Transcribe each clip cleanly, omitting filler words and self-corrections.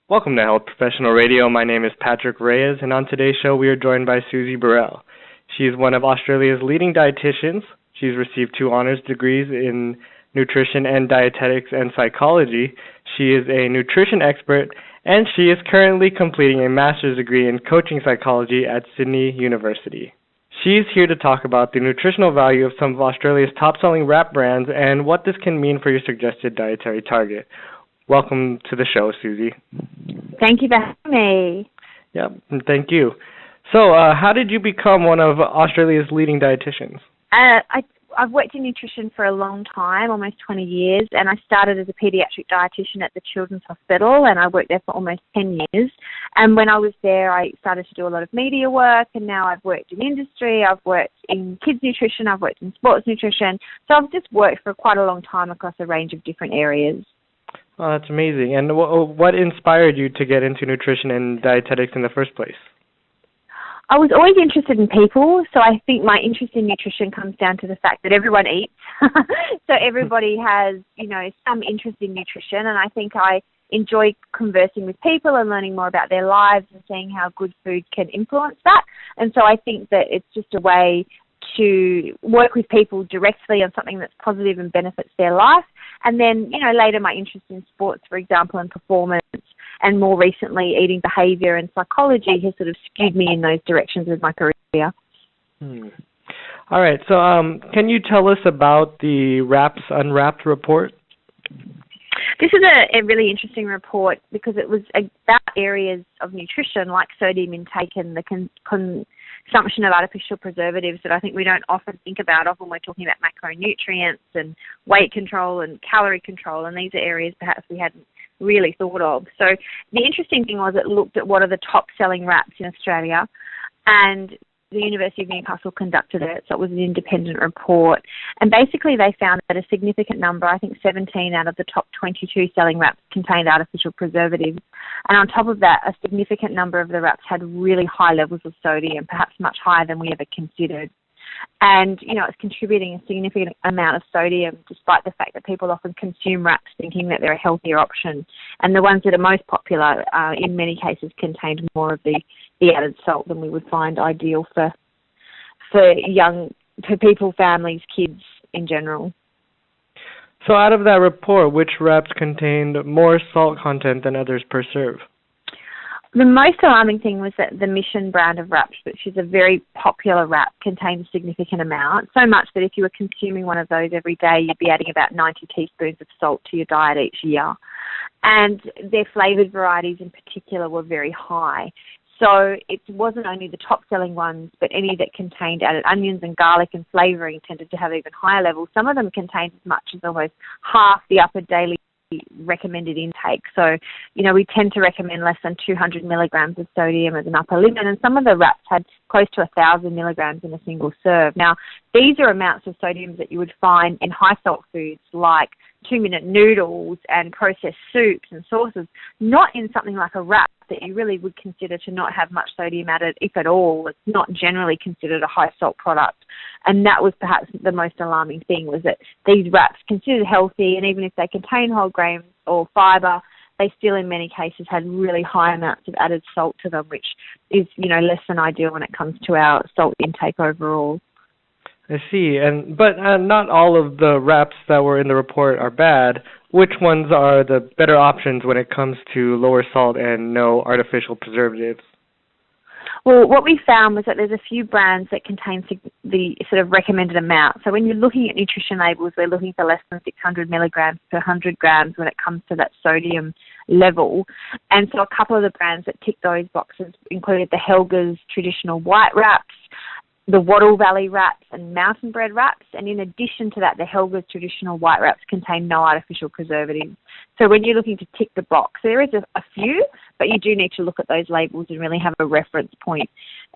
Welcome to Health Professional Radio. My name is Patrick Reyes, and on today's show we are joined by Susie Burrell. She is one of Australia's leading dietitians. She's received 2 honors degrees in nutrition and dietetics and psychology. She is a nutrition expert, and she is currently completing a master's degree in coaching psychology at Sydney University. She's here to talk about the nutritional value of some of Australia's top-selling wrap brands and what this can mean for your suggested dietary target. Welcome to the show, Susie. Thank you for having me. Yeah, thank you. So, how did you become one of Australia's leading dietitians? I've worked in nutrition for a long time, almost 20 years, and I started as a pediatric dietitian at the Children's Hospital, and I worked there for almost 10 years. And when I was there, I started to do a lot of media work, and now I've worked in industry, I've worked in kids nutrition, I've worked in sports nutrition. So I've just worked for quite a long time across a range of different areas. Oh, that's amazing. And what inspired you to get into nutrition and dietetics in the first place? I was always interested in people, so I think my interest in nutrition comes down to the fact that everyone eats. So everybody has, some interest in nutrition, and I think I enjoy conversing with people and learning more about their lives and seeing how good food can influence that. And so I think that it's just a way to work with people directly on something that's positive and benefits their life. And then, later my interest in sports, for example, and performance, and more recently eating behaviour and psychology has sort of skewed me in those directions with my career. All right. So can you tell us about the Wraps Unwrapped Report? This is a really interesting report because it was about areas of nutrition like sodium intake and the consumption of artificial preservatives that I think we don't often think about when we're talking about macronutrients and weight control and calorie control, and these are areas perhaps we hadn't really thought of. So the interesting thing was it looked at what are the top-selling wraps in Australia, and the University of Newcastle conducted it, so it was an independent report. And basically they found that a significant number, I think 17 out of the top 22 selling wraps contained artificial preservatives. And on top of that, a significant number of the wraps had really high levels of sodium, perhaps much higher than we ever considered. And, it's contributing a significant amount of sodium, despite the fact that people often consume wraps thinking that they're a healthier option. And the ones that are most popular, in many cases, contained more of the added salt than we would find ideal for people, families, kids in general. So out of that report, which wraps contained more salt content than others per serve? The most alarming thing was that the Mission brand of wraps, which is a very popular wrap, contained a significant amount, so much that if you were consuming one of those every day, you'd be adding about 90 teaspoons of salt to your diet each year. And their flavoured varieties in particular were very high. So it wasn't only the top-selling ones, but any that contained added onions and garlic and flavouring tended to have even higher levels. Some of them contained as much as almost half the upper daily recommended intake. So, we tend to recommend less than 200 milligrams of sodium as an upper limit, and some of the wraps had close to 1,000 milligrams in a single serve. Now, these are amounts of sodium that you would find in high-salt foods like 2-minute noodles and processed soups and sauces, not in something like a wrap that you really would consider to not have much sodium added, if at all. It's not generally considered a high-salt product. And that was perhaps the most alarming thing, was that these wraps, considered healthy, and even if they contain whole grains or fibre, they still in many cases had really high amounts of added salt to them, which is, less than ideal when it comes to our salt intake overall. I see. But not all of the wraps that were in the report are bad. Which ones are the better options when it comes to lower salt and no artificial preservatives? Well, what we found was that there's a few brands that contain the sort of recommended amount. So when you're looking at nutrition labels, we're looking for less than 600 milligrams per 100 grams when it comes to that sodium level. And so a couple of the brands that tick those boxes included the Helga's traditional white wraps, the Wattle Valley wraps and mountain bread wraps, and in addition to that, the Helga's traditional white wraps contain no artificial preservatives. So when you're looking to tick the box, there is a few, but you do need to look at those labels and really have a reference point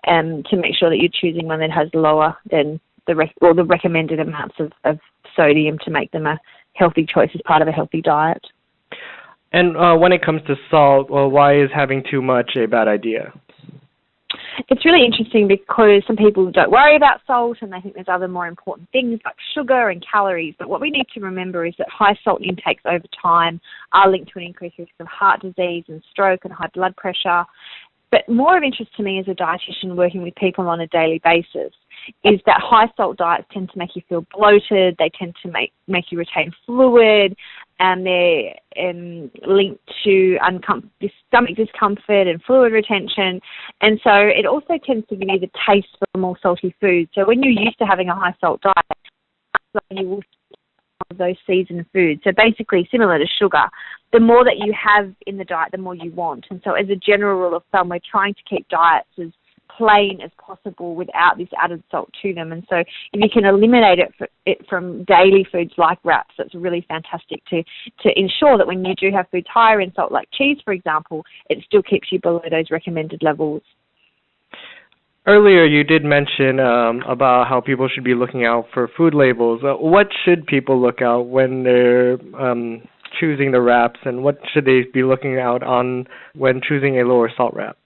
to make sure that you're choosing one that has lower than the recommended amounts of sodium to make them a healthy choice as part of a healthy diet. And when it comes to salt, why is having too much a bad idea? It's really interesting because some people don't worry about salt and they think there's other more important things like sugar and calories. But what we need to remember is that high salt intakes over time are linked to an increased risk of heart disease and stroke and high blood pressure. But more of interest to me as a dietitian working with people on a daily basis is that high salt diets tend to make you feel bloated, they tend to make you retain fluid, and they're linked to stomach discomfort and fluid retention. And so it also tends to give you the taste for more salty foods. So when you're used to having a high salt diet, you will of those seasoned foods. So basically similar to sugar, the more that you have in the diet, the more you want. And so as a general rule of thumb, we're trying to keep diets as plain as possible without this added salt to them. And so if you can eliminate it from daily foods like wraps, that's really fantastic to ensure that when you do have foods higher in salt like cheese, for example, it still keeps you below those recommended levels. Earlier, you did mention about how people should be looking out for food labels. What should people look out when they're choosing the wraps, and what should they be looking out on when choosing a lower salt wrap?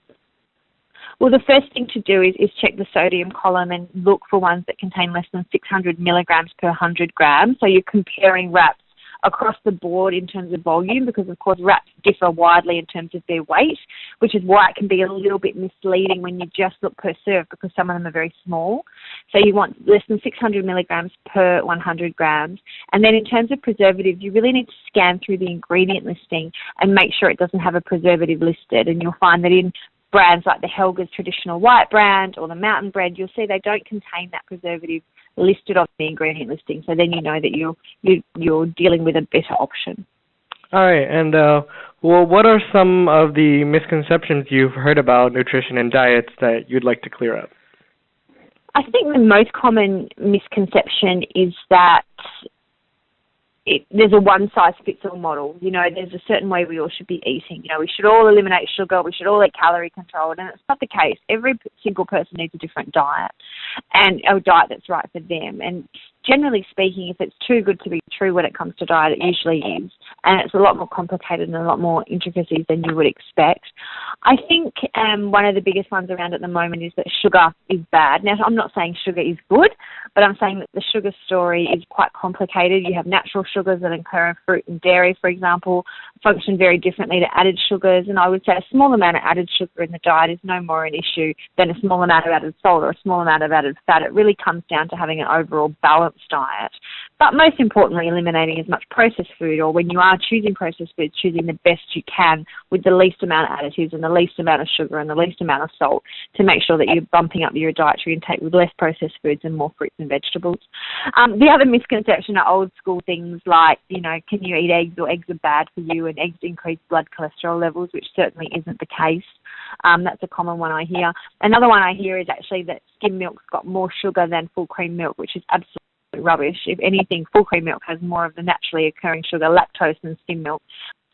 Well, the first thing to do is check the sodium column and look for ones that contain less than 600 milligrams per 100 grams. So you're comparing wraps across the board in terms of volume, because of course wraps differ widely in terms of their weight, which is why it can be a little bit misleading when you just look per serve, because some of them are very small. So you want less than 600 milligrams per 100 grams. And then in terms of preservatives, you really need to scan through the ingredient listing and make sure it doesn't have a preservative listed. And you'll find that in brands like the Helga's traditional white brand or the Mountain Bread, you'll see they don't contain that preservative listed on the ingredient listing. So then you know that you're dealing with a better option. All right. And what are some of the misconceptions you've heard about nutrition and diets that you'd like to clear up? I think the most common misconception is that there's a one-size-fits-all model. You know, there's a certain way we all should be eating. You know, we should all eliminate sugar, we should all eat calorie controlled, and it's not the case. Every single person needs a different diet, and a diet that's right for them. And generally speaking, if it's too good to be true when it comes to diet, it usually is. And it's a lot more complicated and a lot more intricacies than you would expect. I think one of the biggest ones around at the moment is that sugar is bad. Now, I'm not saying sugar is good, but I'm saying that the sugar story is quite complicated. You have natural sugars that occur in fruit and dairy, for example, function very differently to added sugars. And I would say a small amount of added sugar in the diet is no more an issue than a small amount of added salt or a small amount of added fat. It really comes down to having an overall balanced diet. But most importantly, eliminating as much processed food, or when you are choosing processed foods, choosing the best you can with the least amount of additives and the least amount of sugar and the least amount of salt to make sure that you're bumping up your dietary intake with less processed foods and more fruits and vegetables. The other misconception are old school things like, you know, can you eat eggs, or eggs are bad for you and eggs increase blood cholesterol levels, which certainly isn't the case. That's a common one I hear. Another one I hear is actually that skim milk's got more sugar than full cream milk, which is absolutely rubbish. If anything, full cream milk has more of the naturally occurring sugar, lactose, than skim milk.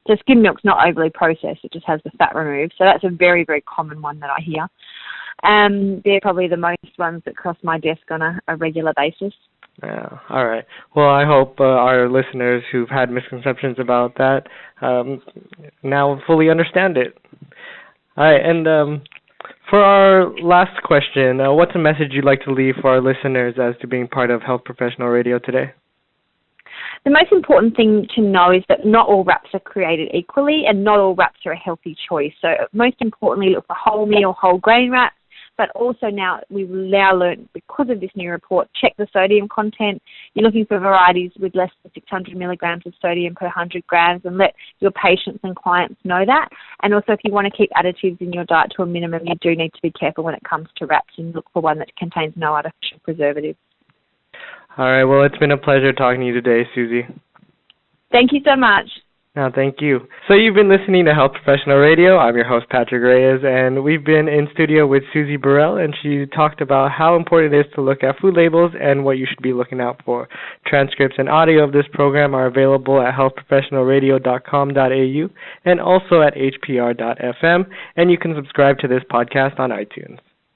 So skim milk's not overly processed, it just has the fat removed. So that's a very, very common one that I hear. They're probably the most ones that cross my desk on a regular basis. Yeah, all right. Well, I hope our listeners who've had misconceptions about that now fully understand it. All right, and for our last question, what's a message you'd like to leave for our listeners as to being part of Health Professional Radio today? The most important thing to know is that not all wraps are created equally, and not all wraps are a healthy choice. So most importantly, look for whole meal, whole grain wraps. But also we've now learned, because of this new report, check the sodium content. You're looking for varieties with less than 600 milligrams of sodium per 100 grams, and let your patients and clients know that. And also, if you want to keep additives in your diet to a minimum, you do need to be careful when it comes to wraps and look for one that contains no artificial preservatives. All right. Well, it's been a pleasure talking to you today, Susie. Thank you so much. No, thank you. So you've been listening to Health Professional Radio. I'm your host, Patrick Reyes, and we've been in studio with Susie Burrell, and she talked about how important it is to look at food labels and what you should be looking out for. Transcripts and audio of this program are available at healthprofessionalradio.com.au and also at hpr.fm, and you can subscribe to this podcast on iTunes.